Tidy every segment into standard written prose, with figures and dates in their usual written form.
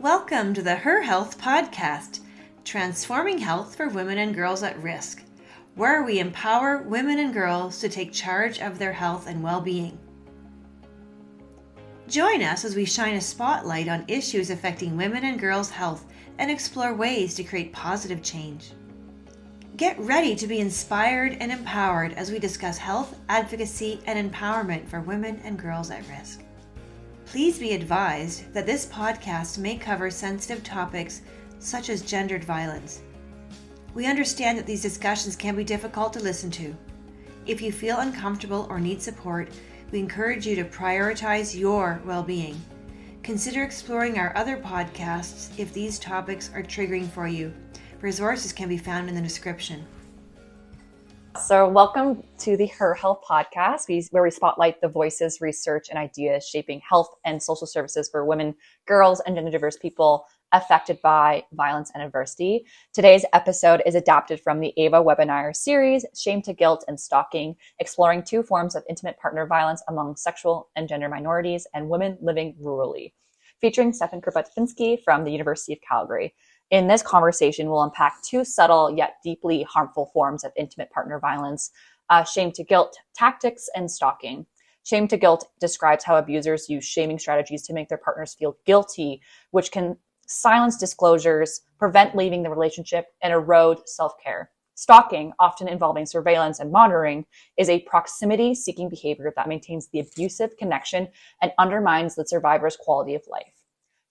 Welcome to the HERHealth podcast, transforming health for women and girls at risk, where we empower women and girls to take charge of their health and well-being. Join us as we shine a spotlight on issues affecting women and girls' health and explore ways to create positive change. Get ready to be inspired and empowered as we discuss health, advocacy, and empowerment for women and girls at risk. Please be advised that this podcast may cover sensitive topics such as gendered violence. We understand that these discussions can be difficult to listen to. If you feel uncomfortable or need support, we encourage you to prioritize your well-being. Consider exploring our other podcasts if these topics are triggering for you. Resources can be found in the description. So welcome to the HERHealth podcast, where we spotlight the voices, research, and ideas shaping health and social services for women, girls, and gender diverse people affected by violence and adversity. Today's episode is adapted from the AVA webinar series, Shame to Guilt and Stalking, exploring two forms of intimate partner violence among sexual and gender minorities and women living rurally, featuring Stefan Kurbatfinski from the University of Calgary. In this conversation, we'll unpack two subtle yet deeply harmful forms of intimate partner violence, shame to guilt tactics and stalking. Shame to guilt describes how abusers use shaming strategies to make their partners feel guilty, which can silence disclosures, prevent leaving the relationship, and erode self-care. Stalking, often involving surveillance and monitoring, is a proximity-seeking behavior that maintains the abusive connection and undermines the survivor's quality of life.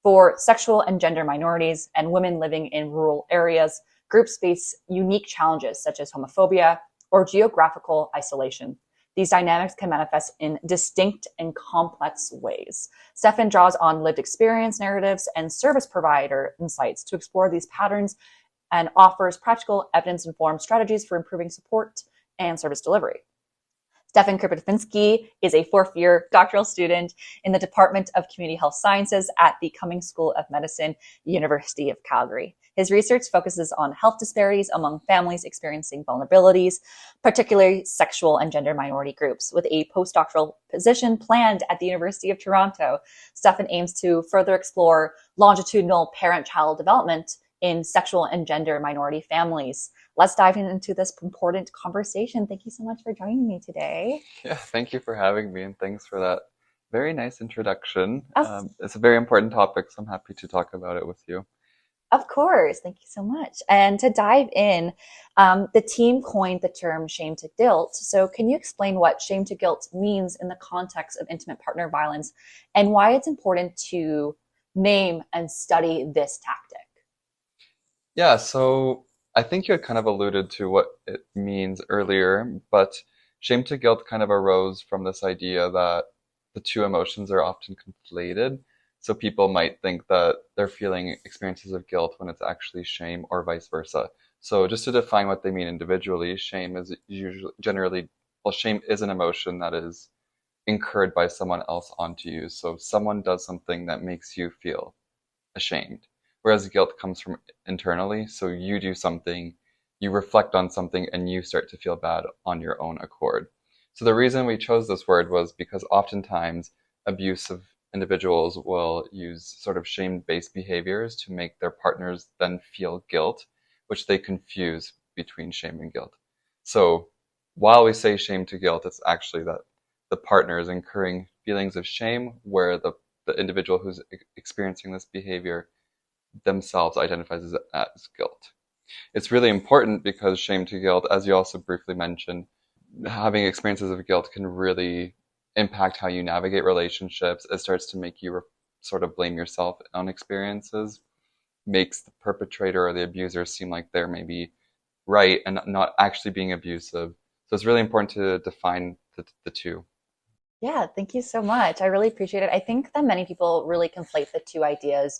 For sexual and gender minorities and women living in rural areas, groups face unique challenges such as homophobia or geographical isolation. These dynamics can manifest in distinct and complex ways. Stefan draws on lived experience narratives and service provider insights to explore these patterns and offers practical evidence-informed strategies for improving support and service delivery. Stefan Kurbatfinski is a fourth-year doctoral student in the Department of Community Health Sciences at the Cumming School of Medicine, University of Calgary. His research focuses on health disparities among families experiencing vulnerabilities, particularly sexual and gender minority groups. With a post-doctoral position planned at the University of Toronto, Stefan aims to further explore longitudinal parent-child development in sexual and gender minority families. Let's dive into this important conversation. Thank you so much for joining me today. Yeah, thank you for having me, and thanks for that very nice introduction. It's a very important topic, so I'm happy to talk about it with you. Of course. Thank you so much. And to dive in, the team coined the term shame to guilt. So can you explain what shame to guilt means in the context of intimate partner violence and why it's important to name and study this tactic? Yeah, so I think you had kind of alluded to what it means earlier, but shame to guilt kind of arose from this idea that the two emotions are often conflated. So people might think that they're feeling experiences of guilt when it's actually shame, or vice versa. So just to define what they mean individually, shame is shame is an emotion that is incurred by someone else onto you. So someone does something that makes you feel ashamed. Whereas guilt comes from internally, so you do something, you reflect on something, and you start to feel bad on your own accord. So the reason we chose this word was because oftentimes abusive individuals will use sort of shame-based behaviors to make their partners then feel guilt, which they confuse between shame and guilt. So while we say shame to guilt, it's actually that the partner is incurring feelings of shame, where the individual who's experiencing this behavior themselves identifies as guilt. It's really important because shame to guilt, as you also briefly mentioned, having experiences of guilt can really impact how you navigate relationships. It starts to make you sort of blame yourself on experiences, makes the perpetrator or the abuser seem like they're maybe right and not actually being abusive. So it's really important to define the two. Yeah, thank you so much. I really appreciate it. I think that many people really conflate the two ideas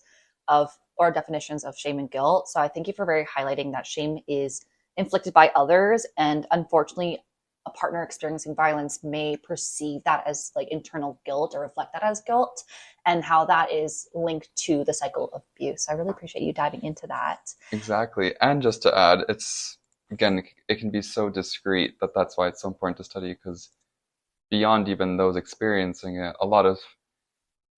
or definitions of shame and guilt. So I thank you for highlighting that shame is inflicted by others. And unfortunately, a partner experiencing violence may perceive that as like internal guilt or reflect that as guilt, and how that is linked to the cycle of abuse. So I really appreciate you diving into that. Exactly. And just to add, it can be so discreet that's why it's so important to study, because beyond even those experiencing it, a lot of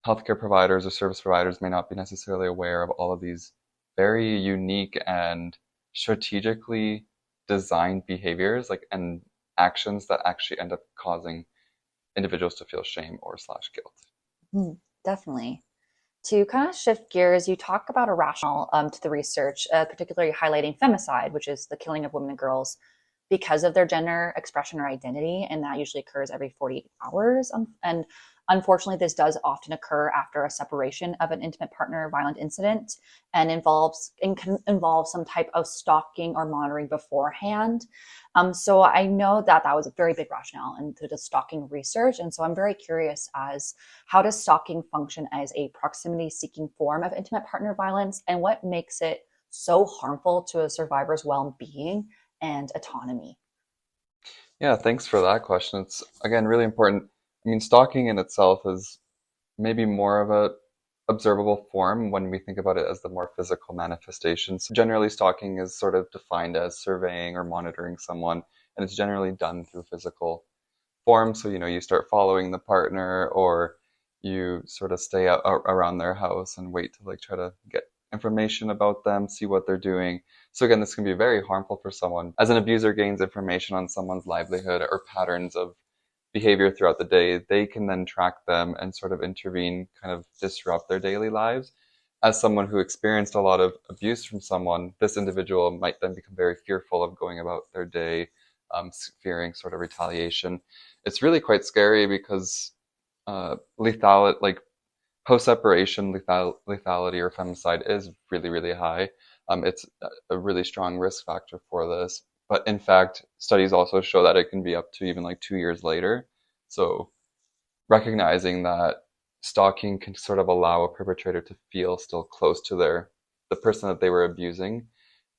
healthcare providers or service providers may not be necessarily aware of all of these very unique and strategically designed behaviors, like, and actions that actually end up causing individuals to feel shame or slash guilt. Definitely. To kind of shift gears, you talk about a rationale to the research, particularly highlighting femicide, which is the killing of women and girls because of their gender expression or identity, and that usually occurs every 48 hours. And unfortunately, this does often occur after a separation of an intimate partner violent incident, and can involve some type of stalking or monitoring beforehand. So I know that was a very big rationale into the stalking research, and so I'm very curious as how does stalking function as a proximity-seeking form of intimate partner violence, and what makes it so harmful to a survivor's well-being and autonomy? Yeah, thanks for that question. It's, again, really important. I mean, stalking in itself is maybe more of a observable form when we think about it as the more physical manifestations. Generally, stalking is sort of defined as surveying or monitoring someone, and it's generally done through physical form. So, you start following the partner, or you sort of stay out around their house and wait to try to get information about them, see what they're doing. So again, this can be very harmful for someone. As an abuser gains information on someone's livelihood or patterns of behavior throughout the day, they can then track them and sort of intervene, kind of disrupt their daily lives. As someone who experienced a lot of abuse from someone, this individual might then become very fearful of going about their day, fearing sort of retaliation. It's really quite scary because post-separation lethality or femicide is really, really high. It's a really strong risk factor for this. But in fact, studies also show that it can be up to even 2 years later. So recognizing that stalking can sort of allow a perpetrator to feel still close to the person that they were abusing.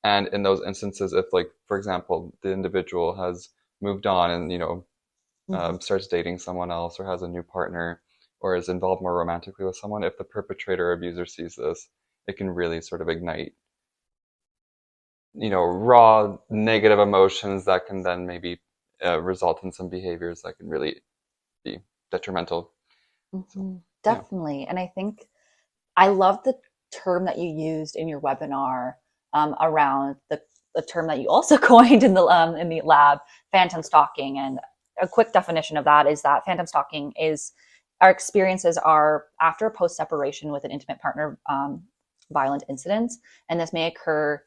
And in those instances, if for example, the individual has moved on and, starts dating someone else or has a new partner or is involved more romantically with someone, if the perpetrator or abuser sees this, it can really sort of ignite raw negative emotions that can then maybe result in some behaviors that can really be detrimental. So, Definitely. Yeah. And I think I love the term that you used in your webinar around the term that you also coined in the lab, phantom stalking. And a quick definition of that is that phantom stalking is our experiences are after post-separation with an intimate partner violent incidents, and this may occur.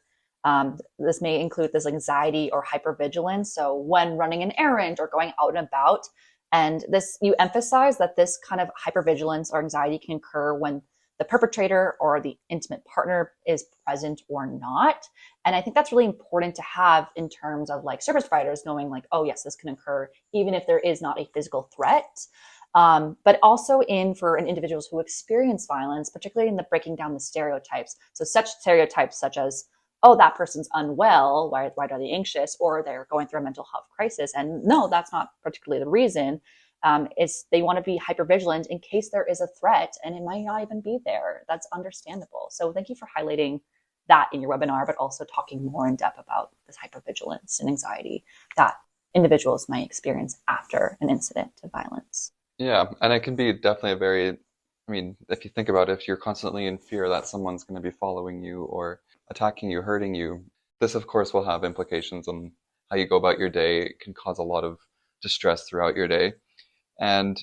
This may include this anxiety or hypervigilance. So when running an errand or going out and about, and this, you emphasize that this kind of hypervigilance or anxiety can occur when the perpetrator or the intimate partner is present or not. And I think that's really important to have in terms of service providers knowing oh yes, this can occur even if there is not a physical threat. But also for individuals who experience violence, particularly in the breaking down the stereotypes. So such stereotypes such as, oh, that person's unwell, why are they anxious? Or they're going through a mental health crisis. And no, that's not particularly the reason. Is they want to be hypervigilant in case there is a threat, and it might not even be there. That's understandable. So thank you for highlighting that in your webinar, but also talking more in depth about this hypervigilance and anxiety that individuals might experience after an incident of violence. Yeah, and it can be definitely if you think about it, if you're constantly in fear that someone's going to be following you or attacking you, hurting you, this of course will have implications on how you go about your day. It can cause a lot of distress throughout your day. And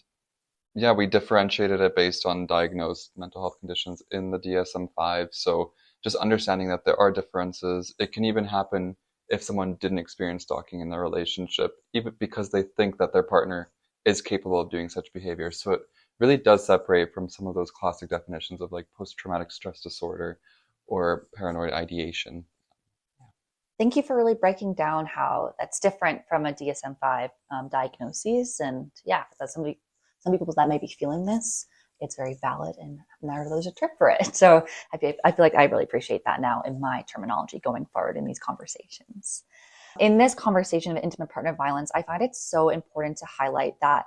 yeah, we differentiated it based on diagnosed mental health conditions in the DSM-5. So just understanding that there are differences. It can even happen if someone didn't experience stalking in their relationship, even because they think that their partner is capable of doing such behavior. So it really does separate from some of those classic definitions of post-traumatic stress disorder or paranoid ideation. Thank you for really breaking down how that's different from a DSM-5 diagnosis. And yeah, that's some people that may be feeling this, it's very valid, and there's a trick for it. So I feel like I really appreciate that now in my terminology going forward in these conversations. In this conversation of intimate partner violence, I find it so important to highlight that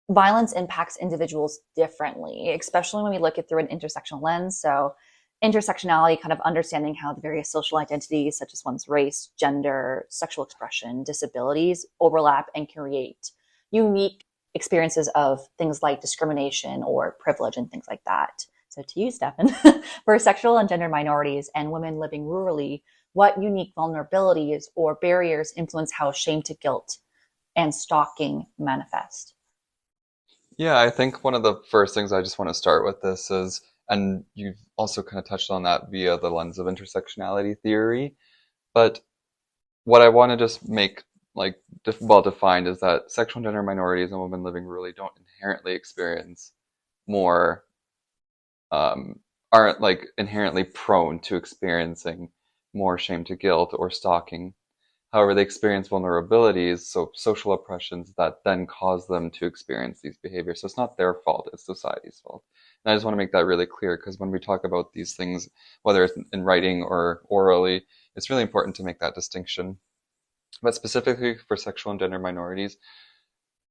violence impacts individuals differently, especially when we look at through an intersectional lens. So intersectionality, kind of understanding how the various social identities, such as one's race, gender, sexual expression, disabilities, overlap and create unique experiences of things like discrimination or privilege and things like that. So to you, Stefan, for sexual and gender minorities and women living rurally, what unique vulnerabilities or barriers influence how shame to guilt and stalking manifest? Yeah, I think one of the first things I just want to start with this is, and you've also kind of touched on that via the lens of intersectionality theory, but what I want to just make like well defined is that sexual and gender minorities and women living rurally don't inherently experience more, aren't like inherently prone to experiencing more shame to guilt or stalking. However, they experience vulnerabilities, so social oppressions that then cause them to experience these behaviors. So it's not their fault, it's society's fault. And I just want to make that really clear, because when we talk about these things, whether it's in writing or orally, it's really important to make that distinction. But specifically for sexual and gender minorities,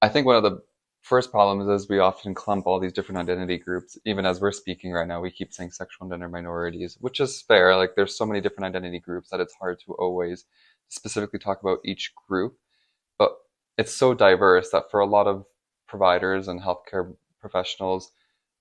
I think one of the first problems is we often clump all these different identity groups. Even as we're speaking right now, we keep saying sexual and gender minorities, which is fair. Like there's so many different identity groups that it's hard to always specifically talk about each group. But it's so diverse that for a lot of providers and healthcare professionals,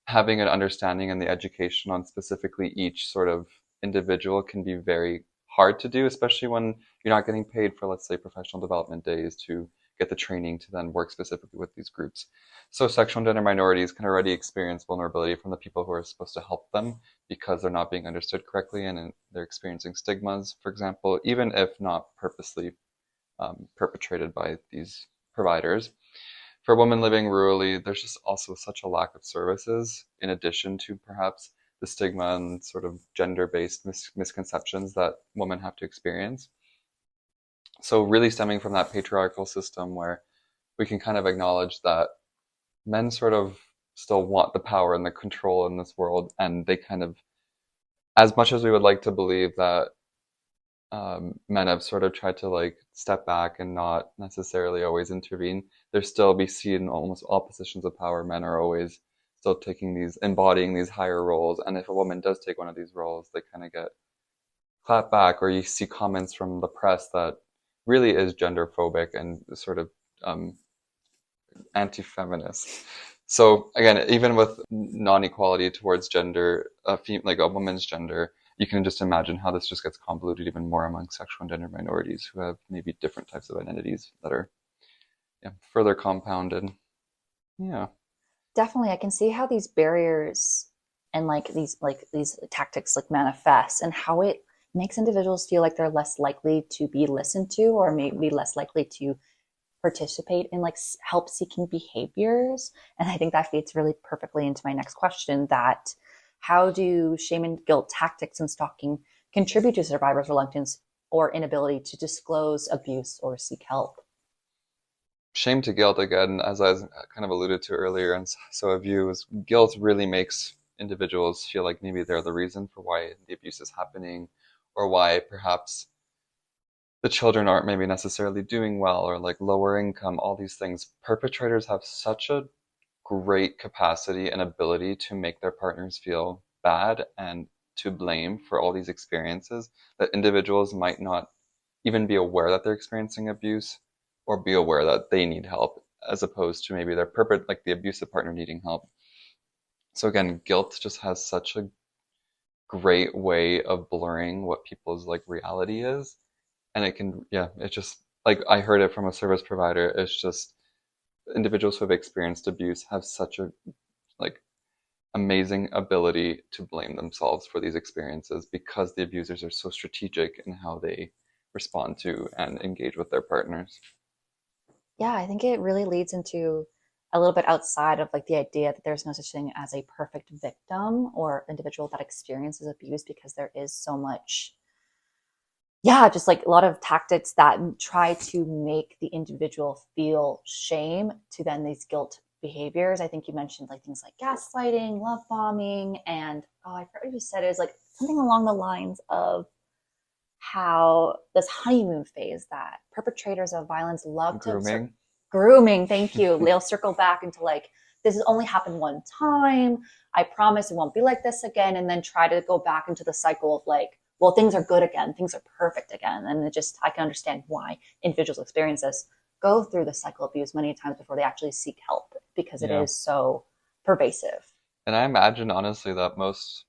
having an understanding and the education on specifically each sort of individual can be very hard to do, especially when you're not getting paid for, let's say, professional development days to get the training to then work specifically with these groups. So sexual and gender minorities can already experience vulnerability from the people who are supposed to help them because they're not being understood correctly and they're experiencing stigmas, for example, even if not purposely perpetrated by these providers. For women living rurally, there's just also such a lack of services, in addition to perhaps the stigma and sort of gender-based misconceptions that women have to experience. So really stemming from that patriarchal system where we can kind of acknowledge that men sort of still want the power and the control in this world, and they kind of, as much as we would like to believe that men have sort of tried to like step back and not necessarily always intervene, there still we see in almost all positions of power, men are always still taking these, embodying these higher roles. And if a woman does take one of these roles, they kind of get clapped back, or you see comments from the press that really is gender phobic and sort of anti-feminist. So again, even with non-equality towards gender, like a woman's gender, you can just imagine how this just gets convoluted even more among sexual and gender minorities who have maybe different types of identities that are further compounded. Yeah. Definitely, I can see how these barriers and these tactics like manifest, and how it makes individuals feel like they're less likely to be listened to, or maybe less likely to participate in like help seeking behaviors. And I think that feeds really perfectly into my next question, that how do shame and guilt tactics and stalking contribute to survivors' reluctance or inability to disclose abuse or seek help? Shame to guilt, again, as I kind of alluded to earlier, and so have you, is guilt really makes individuals feel like maybe they're the reason for why the abuse is happening, or why perhaps the children aren't maybe necessarily doing well, or like lower income, all these things. Perpetrators have such a great capacity and ability to make their partners feel bad and to blame for all these experiences that individuals might not even be aware that they're experiencing abuse or be aware that they need help, as opposed to maybe their like the abusive partner needing help. So again, guilt just has such a great way of blurring what people's like reality is. And it can, it just, like I heard it from a service provider, it's just individuals who have experienced abuse have such a like amazing ability to blame themselves for these experiences because the abusers are so strategic in how they respond to and engage with their partners. Yeah, I think it really leads into a little bit outside of like the idea that there's no such thing as a perfect victim or individual that experiences abuse, because there is so much, just like a lot of tactics that try to make the individual feel shame to then these guilt behaviors. I think you mentioned like things like gaslighting, love bombing, and I forgot what you said. It was like something along the lines of how this honeymoon phase that perpetrators of violence love Grooming. to grooming. Thank you. They'll circle back into like, this has only happened one time. I promise it won't be like this again. And then try to go back into the cycle of like, well, things are good again. Things are perfect again. And I can understand why individuals experience this. go through the cycle of abuse many times before they actually seek help, because it Yeah. is so pervasive. And I imagine honestly that most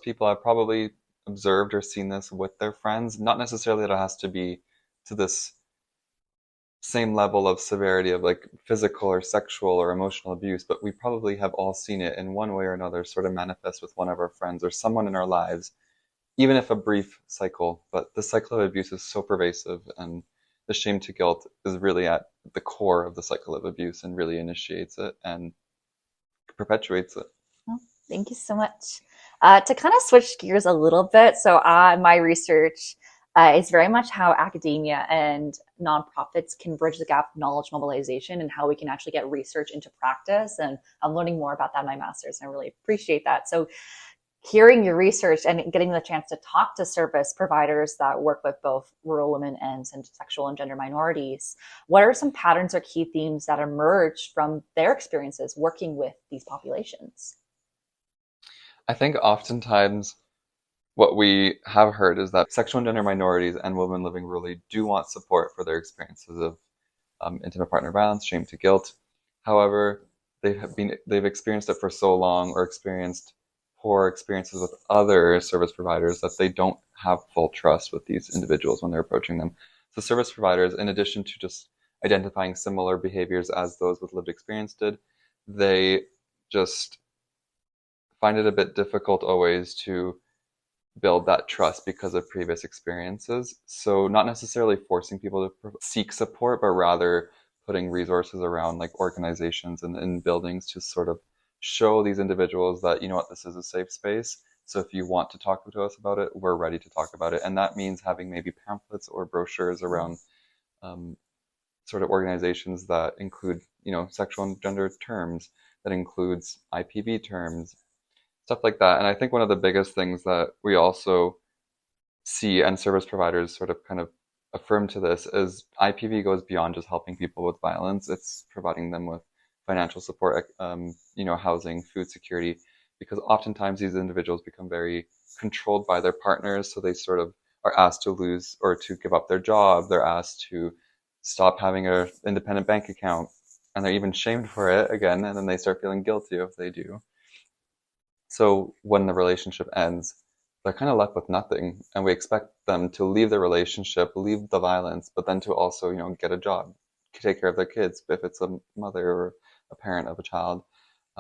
people have probably observed or seen this with their friends. Not necessarily that it has to be to this same level of severity of like physical or sexual or emotional abuse, but we probably have all seen it in one way or another sort of manifest with one of our friends or someone in our lives, even if a brief cycle. But the cycle of abuse is so pervasive, and the shame to guilt is really at the core of the cycle of abuse and really initiates it and perpetuates it. Well, thank you so much. To kind of switch gears a little bit, so my research is very much how academia and nonprofits can bridge the gap of knowledge mobilization and how we can actually get research into practice. And I'm learning more about that in my master's, and I really appreciate that. So hearing your research and getting the chance to talk to service providers that work with both rural women and sexual and gender minorities, what are some patterns or key themes that emerge from their experiences working with these populations? I think oftentimes what we have heard is that sexual and gender minorities and women living rurally do want support for their experiences of intimate partner violence, shame to guilt. However, they've experienced it for so long, or experienced poor experiences with other service providers, that they don't have full trust with these individuals when they're approaching them. So service providers, in addition to just identifying similar behaviors as those with lived experience did, they just find it a bit difficult always to build that trust because of previous experiences. So not necessarily forcing people to seek support, but rather putting resources around like organizations and in buildings to sort of show these individuals that, you know what, this is a safe space. So if you want to talk to us about it, we're ready to talk about it. And that means having maybe pamphlets or brochures around sort of organizations that include, you know, sexual and gender terms, that includes IPV terms, stuff like that. And I think one of the biggest things that we also see, and service providers sort of kind of affirm to this, is IPV goes beyond just helping people with violence. It's providing them with financial support, you know, housing, food security, because oftentimes these individuals become very controlled by their partners. So they sort of are asked to lose or to give up their job. They're asked to stop having an independent bank account, and they're even shamed for it again. And then they start feeling guilty if they do. So when the relationship ends, they're kind of left with nothing, and we expect them to leave the relationship, leave the violence, but then to also, you know, get a job, take care of their kids if it's a mother or a parent of a child.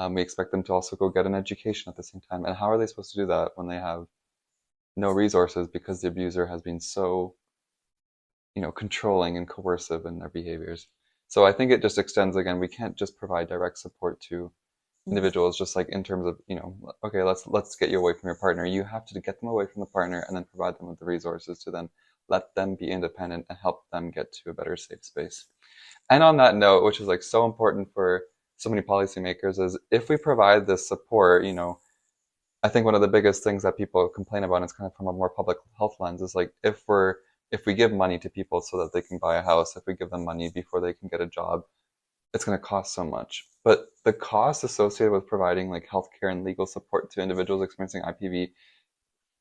We expect them to also go get an education at the same time. And how are they supposed to do that when they have no resources because the abuser has been so, you know, controlling and coercive in their behaviors? So I think it just extends, again, we can't just provide direct support to individuals, just like in terms of, you know, okay, let's get you away from your partner. You have to get them away from the partner and then provide them with the resources to then let them be independent and help them get to a better safe space. And on that note, which is like so important for so many policymakers, is if we provide this support, you know, I think one of the biggest things that people complain about, and it's kind of from a more public health lens, is like if we give money to people so that they can buy a house, if we give them money before they can get a job, it's going to cost so much. But the cost associated with providing like healthcare and legal support to individuals experiencing IPV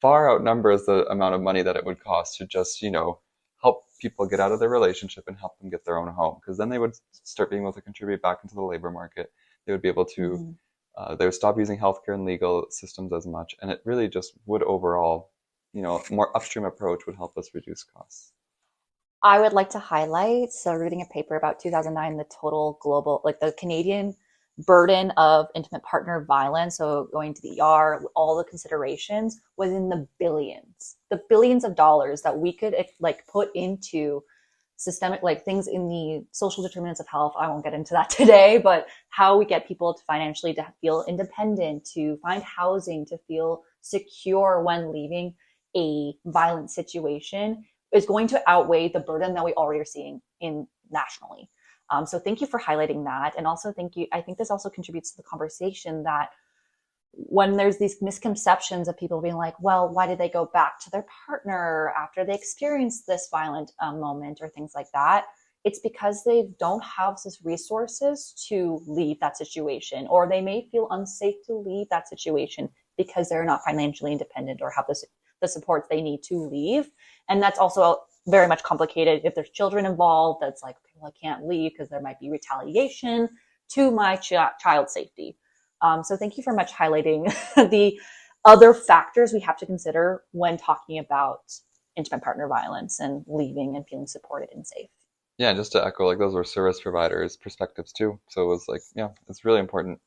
far outnumbers the amount of money that it would cost to just, you know, help people get out of their relationship and help them get their own home. Because then they would start being able to contribute back into the labor market. They would be able to, they would stop using healthcare and legal systems as much. And it really just would overall, you know, more upstream approach would help us reduce costs. I would like to highlight, so reading a paper about 2009, the total global, like the Canadian burden of intimate partner violence, so going to the ER, all the considerations, was in the billions of dollars that we could like put into systemic, like things in the social determinants of health. I won't get into that today, but how we get people to financially to feel independent, to find housing, to feel secure when leaving a violent situation is going to outweigh the burden that we already are seeing in nationally. So thank you for highlighting that. And also thank you. I think this also contributes to the conversation that when there's these misconceptions of people being like, well, why did they go back to their partner after they experienced this violent moment or things like that? It's because they don't have these resources to leave that situation, or they may feel unsafe to leave that situation because they're not financially independent or have the supports they need to leave. And that's also very much complicated if there's children involved. That's like, okay, well, I can't leave because there might be retaliation, to my child safety. So thank you for much highlighting the other factors we have to consider when talking about intimate partner violence and leaving and feeling supported and safe. Yeah, just to echo, like those were service providers' perspectives too. So it was like, yeah, it's really important.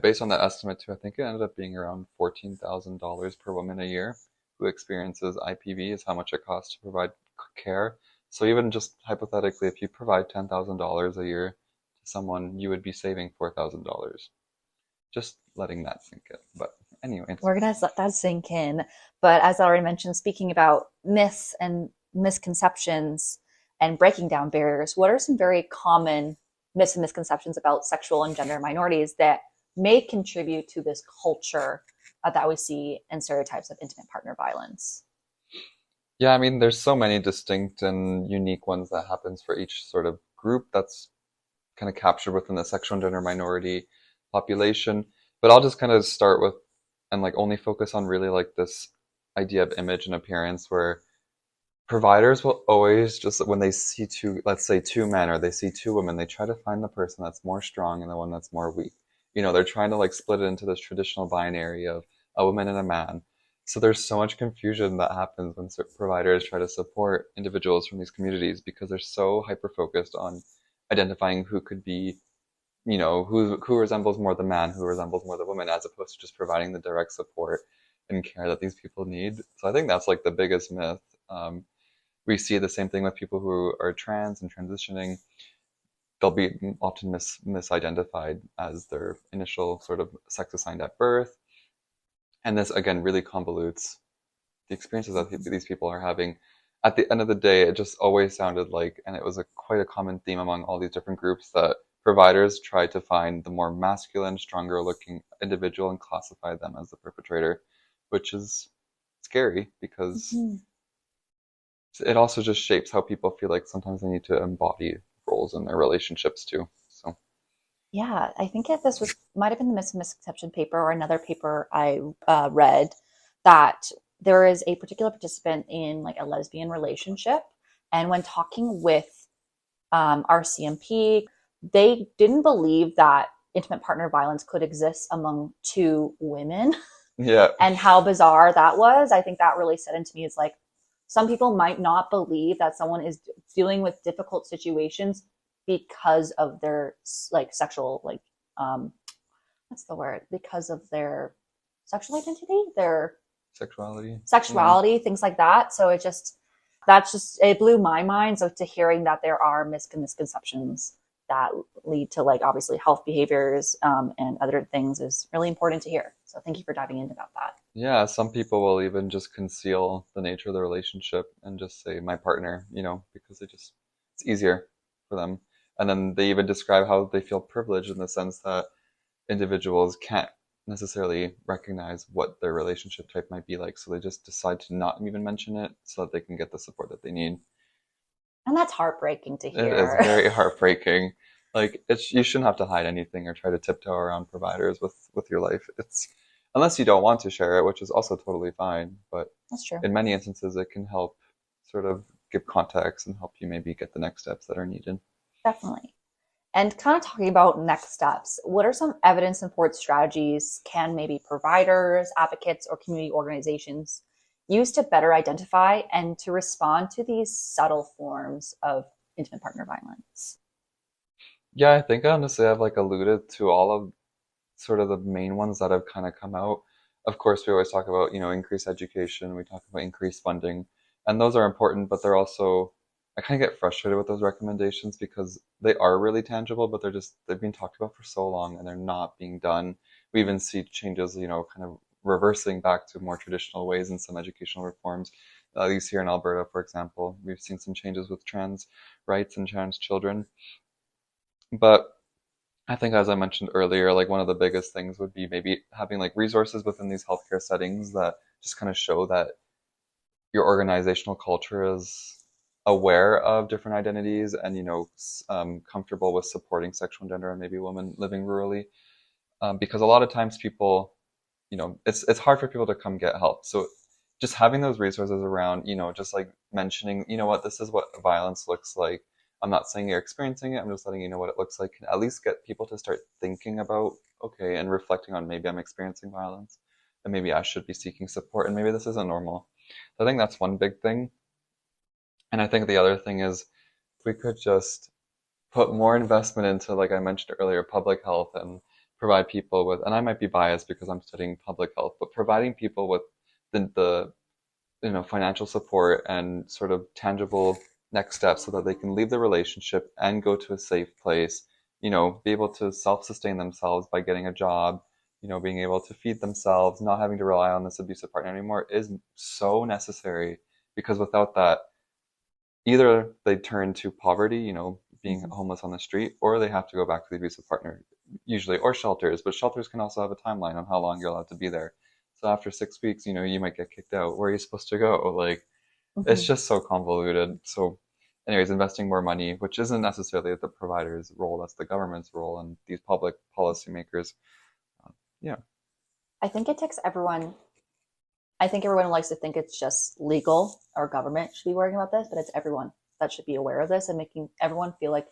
Based on that estimate too, I think it ended up being around $14,000 per woman a year who experiences IPV is how much it costs to provide care. So even just hypothetically, if you provide $10,000 a year to someone, you would be saving $4,000. Just letting that sink in. But anyway, we're gonna let that sink in. But as I already mentioned, speaking about myths and misconceptions and breaking down barriers, what are some very common myths and misconceptions about sexual and gender minorities that may contribute to this culture that we see in stereotypes of intimate partner violence? Yeah, I mean, there's so many distinct and unique ones that happens for each sort of group that's kind of captured within the sexual and gender minority population. But I'll just kind of start with and like only focus on really like this idea of image and appearance where providers will always just when they see let's say two men or they see two women, they try to find the person that's more strong and the one that's more weak. They're trying to like split it into this traditional binary of a woman and a man. So there's so much confusion that happens when providers try to support individuals from these communities because they're so hyper-focused on identifying who could be, who resembles more the man, who resembles more the woman, as opposed to just providing the direct support and care that these people need. So I think that's like the biggest myth. We see the same thing with people who are trans and transitioning. They'll be often misidentified as their initial sort of sex assigned at birth. And this, again, really convolutes the experiences that these people are having. At the end of the day, it just always sounded like, and it was quite a common theme among all these different groups, that providers try to find the more masculine, stronger looking individual and classify them as the perpetrator, which is scary because it also just shapes how people feel like sometimes they need to embody roles in their relationships too. So yeah, I think this might have been the misconception paper or another paper I read that there is a particular participant in like a lesbian relationship, and when talking with our CMP, they didn't believe that intimate partner violence could exist among two women. Yeah. And how bizarre that was. I think that really set into me. It's like some people might not believe that someone is dealing with difficult situations because of their like sexual, like, what's the word? Because of their sexual identity, their sexuality, things like that. So it blew my mind. So to hearing that there are misconceptions that lead to like obviously health behaviors and other things is really important to hear. So thank you for diving into about that. Yeah, some people will even just conceal the nature of the relationship and just say my partner, because it's easier for them. And then they even describe how they feel privileged in the sense that individuals can't necessarily recognize what their relationship type might be like. So they just decide to not even mention it so that they can get the support that they need. And that's heartbreaking to hear. It is very heartbreaking. Like you shouldn't have to hide anything or try to tiptoe around providers with your life. Unless you don't want to share it, which is also totally fine. But that's true. In many instances, it can help sort of give context and help you maybe get the next steps that are needed. Definitely. And kind of talking about next steps, what are some evidence-informed strategies can maybe providers, advocates, or community organizations use to better identify and to respond to these subtle forms of intimate partner violence? Yeah, I think honestly I've like alluded to all of sort of the main ones that have kind of come out. Of course, we always talk about, increased education, we talk about increased funding, and those are important, but they're also, I kind of get frustrated with those recommendations because they are really tangible, but they've been talked about for so long and they're not being done. We even see changes, kind of reversing back to more traditional ways in some educational reforms. At least here in Alberta, for example, we've seen some changes with trans rights and trans children. But I think, as I mentioned earlier, like one of the biggest things would be maybe having like resources within these healthcare settings that just kind of show that your organizational culture is aware of different identities and, comfortable with supporting sexual and gender and maybe women living rurally. Because a lot of times people, it's hard for people to come get help. So just having those resources around, just like mentioning, this is what violence looks like. I'm not saying you're experiencing it, I'm just letting you know what it looks like, can at least get people to start thinking about, okay, and reflecting on maybe I'm experiencing violence and maybe I should be seeking support and maybe this isn't normal. So I think that's one big thing. And I think the other thing is if we could just put more investment into, like I mentioned earlier, public health and provide people with, and I might be biased because I'm studying public health, but providing people with the financial support and sort of tangible next steps so that they can leave the relationship and go to a safe place, be able to self-sustain themselves by getting a job, being able to feed themselves, not having to rely on this abusive partner anymore is so necessary, because without that, either they turn to poverty, being homeless on the street, or they have to go back to the abusive partner, usually, or shelters. But shelters can also have a timeline on how long you're allowed to be there. So after 6 weeks, you might get kicked out. Where are you supposed to go? Like, it's just so convoluted. So, anyways, investing more money, which isn't necessarily the provider's role, that's the government's role and these public policymakers. Yeah. I think it takes everyone. I think everyone likes to think it's just legal or government should be worrying about this, but it's everyone that should be aware of this and making everyone feel like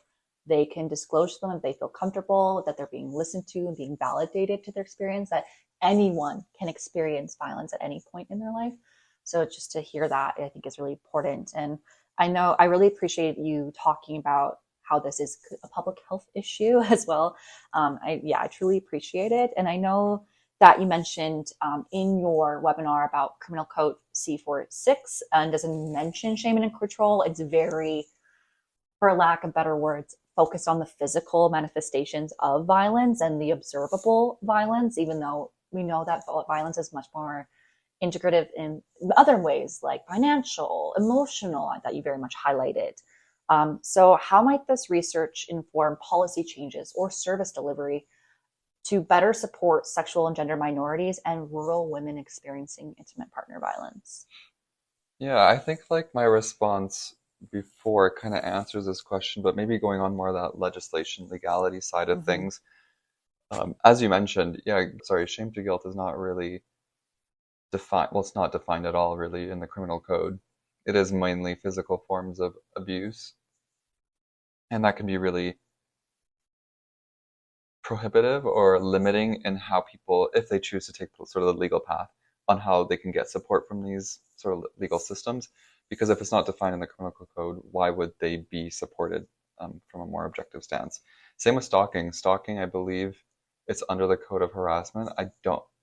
they can disclose to them if they feel comfortable, that they're being listened to and being validated to their experience, that anyone can experience violence at any point in their life. So just to hear that, I think is really important. And I know I really appreciate you talking about how this is a public health issue as well. I truly appreciate it. And I know that you mentioned in your webinar about Criminal Code C46 and doesn't mention shame and control. It's very, for lack of better words, focused on the physical manifestations of violence and the observable violence, even though we know that violence is much more integrative in other ways, like financial, emotional, that you very much highlighted. So how might this research inform policy changes or service delivery to better support sexual and gender minorities and rural women experiencing intimate partner violence? Yeah, I think like my response before kind of answers this question, but maybe going on more of that legislation, legality side of things. As you mentioned, shame to guilt is not really defined. Well, it's not defined at all really in the criminal code. It is mainly physical forms of abuse. And that can be really prohibitive or limiting in how people, if they choose to take sort of the legal path, on how they can get support from these sort of legal systems. Because if it's not defined in the criminal code, why would they be supported from a more objective stance? Same with stalking. Stalking, I believe, it's under the code of harassment.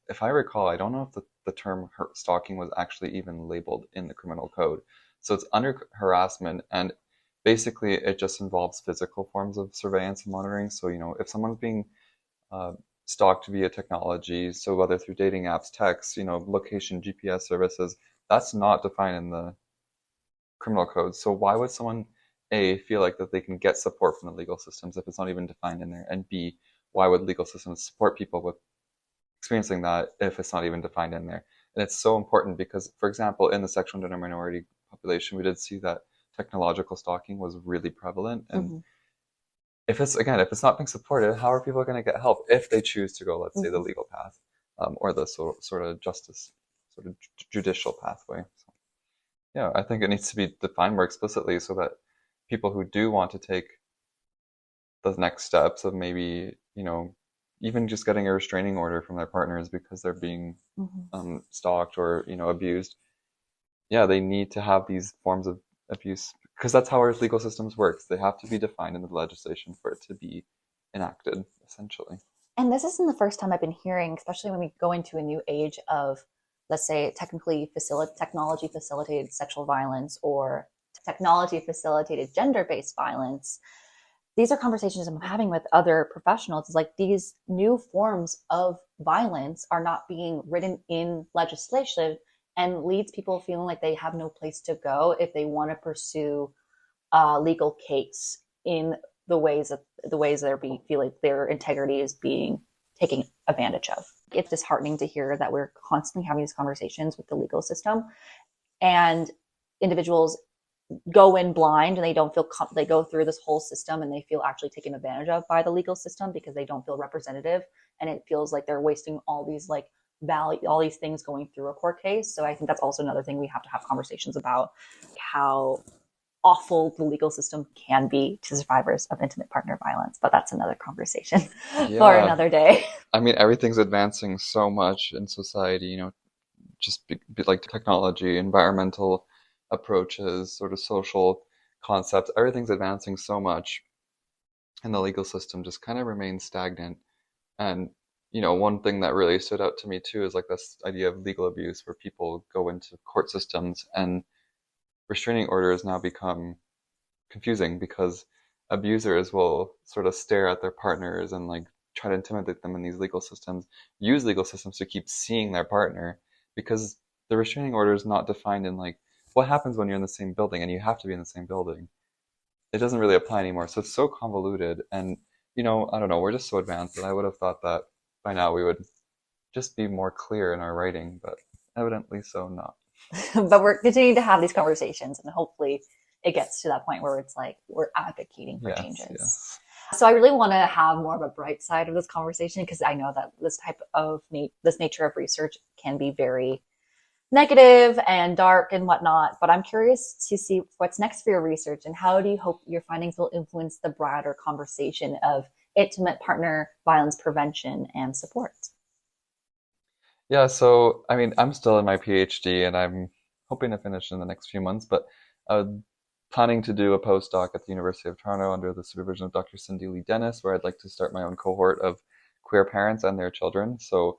If I recall, I don't know if the term stalking was actually even labeled in the criminal code. So it's under harassment, and basically it just involves physical forms of surveillance and monitoring. So, if someone's being stalked via technology, so whether through dating apps, texts, location, GPS services, that's not defined in the criminal code. So why would someone, A, feel like that they can get support from the legal systems if it's not even defined in there? And B, why would legal systems support people with experiencing that if it's not even defined in there? And it's so important because, for example, in the sexual and gender minority population, we did see that technological stalking was really prevalent. And if it's not being supported, how are people going to get help if they choose to go, let's say, the legal path or the sort of justice, sort of judicial pathway? So, yeah, I think it needs to be defined more explicitly so that people who do want to take the next steps of maybe, even just getting a restraining order from their partners because they're being stalked or, abused. Yeah, they need to have these forms of abuse because that's how our legal systems works. They have to be defined in the legislation for it to be enacted, essentially. And this isn't the first time I've been hearing, especially when we go into a new age of, let's say, technology facilitated sexual violence or technology facilitated gender-based violence. These are conversations I'm having with other professionals. It's like these new forms of violence are not being written in legislation and leads people feeling like they have no place to go if they want to pursue a legal case in the ways they're feel like their integrity is being taken advantage of. It's disheartening to hear that we're constantly having these conversations with the legal system, and individuals go in blind and they don't feel they go through this whole system and they feel actually taken advantage of by the legal system because they don't feel representative, and it feels like they're wasting all these all these things going through a court case. So I think that's also another thing we have to have conversations about, how awful the legal system can be to survivors of intimate partner violence. But that's another conversation for another day. I mean, everything's advancing so much in society, just be like technology, environmental approaches, sort of social concepts. Everything's advancing so much, and the legal system just kind of remains stagnant. And one thing that really stood out to me too is like this idea of legal abuse, where people go into court systems and restraining orders now become confusing because abusers will sort of stare at their partners and like try to intimidate them in these legal systems, use legal systems to keep seeing their partner, because the restraining order is not defined in like what happens when you're in the same building and you have to be in the same building. It doesn't really apply anymore. So it's so convoluted. And, I don't know, we're just so advanced that I would have thought that by now we would just be more clear in our writing, but evidently so not. But we're continuing to have these conversations, and hopefully it gets to that point where it's like we're advocating for changes. Yes. So I really want to have more of a bright side of this conversation, because I know that this type of this nature of research can be very negative and dark and whatnot. But I'm curious to see what's next for your research, and how do you hope your findings will influence the broader conversation of intimate partner violence prevention and support? Yeah, so I mean, I'm still in my PhD and I'm hoping to finish in the next few months, but planning to do a postdoc at the University of Toronto under the supervision of Dr. Cindy Lee Dennis, where I'd like to start my own cohort of queer parents and their children. So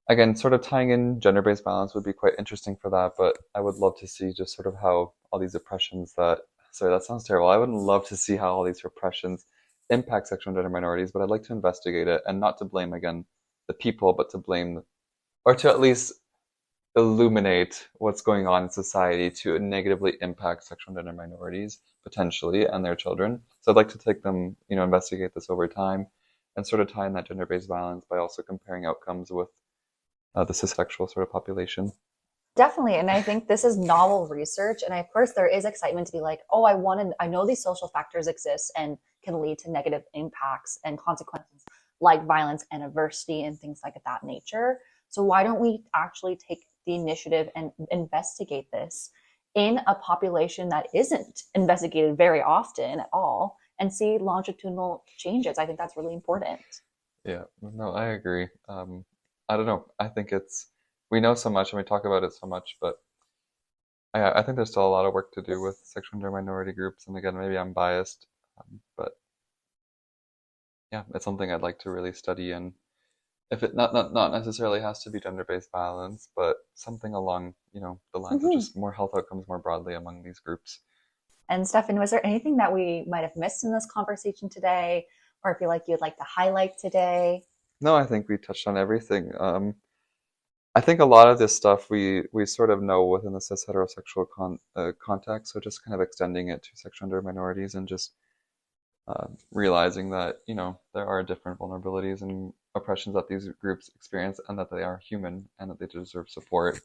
again, sort of tying in gender-based violence would be quite interesting for that, but I would love to see just sort of how all these oppressions sorry, that sounds terrible. I would love to see how all these repressions impact sexual and gender minorities, but I'd like to investigate it, and not to blame, again, the people, but to blame, or to at least illuminate what's going on in society to negatively impact sexual and gender minorities, potentially, and their children. So I'd like to take them, investigate this over time, and sort of tie in that gender-based violence by also comparing outcomes with the cissexual sort of population. Definitely. And I think this is novel research. And of course, there is excitement to be like, oh, I know these social factors exist and can lead to negative impacts and consequences like violence and adversity and things like that nature. So why don't we actually take the initiative and investigate this in a population that isn't investigated very often at all, and see longitudinal changes? I think that's really important. Yeah, no, I agree. I don't know. I think we know so much and we talk about it so much, but I think there's still a lot of work to do with sexual and gender minority groups. And again, maybe I'm biased, but yeah, it's something I'd like to really study. And if it not necessarily has to be gender-based violence, but something along, the lines of just more health outcomes more broadly among these groups. And Stefan, was there anything that we might have missed in this conversation today, or feel like you'd like to highlight today? No, I think we touched on everything. I think a lot of this stuff we sort of know within the cis heterosexual context, so just kind of extending it to sexual and gender minorities, and just realizing that, there are different vulnerabilities and oppressions that these groups experience, and that they are human and that they deserve support.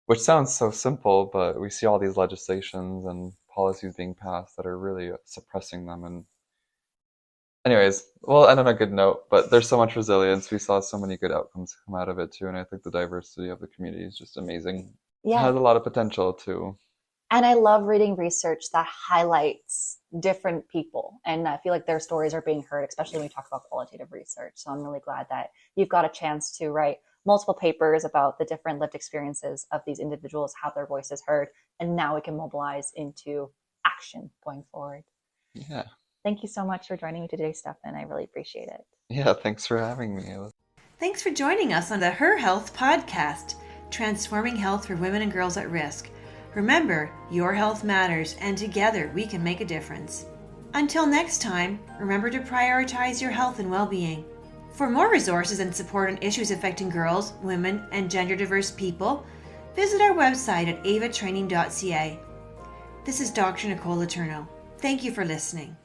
Which sounds so simple, but we see all these legislations and policies being passed that are really suppressing them. And anyways, we'll end on a good note, but there's so much resilience. We saw so many good outcomes come out of it too, and I think the diversity of the community is just amazing. Yeah. It has a lot of potential too. And I love reading research that highlights different people, and I feel like their stories are being heard, especially when we talk about qualitative research. So I'm really glad that you've got a chance to write multiple papers about the different lived experiences of these individuals, have their voices heard, and now we can mobilize into action going forward. Yeah. Thank you so much for joining me today, Stefan. I really appreciate it. Yeah, thanks for having me. Thanks for joining us on the HERHealth podcast, transforming health for women and girls at risk. Remember, your health matters, and together we can make a difference. Until next time, remember to prioritize your health and well-being. For more resources and support on issues affecting girls, women, and gender-diverse people, visit our website at avatraining.ca. This is Dr. Nicole Letourneau. Thank you for listening.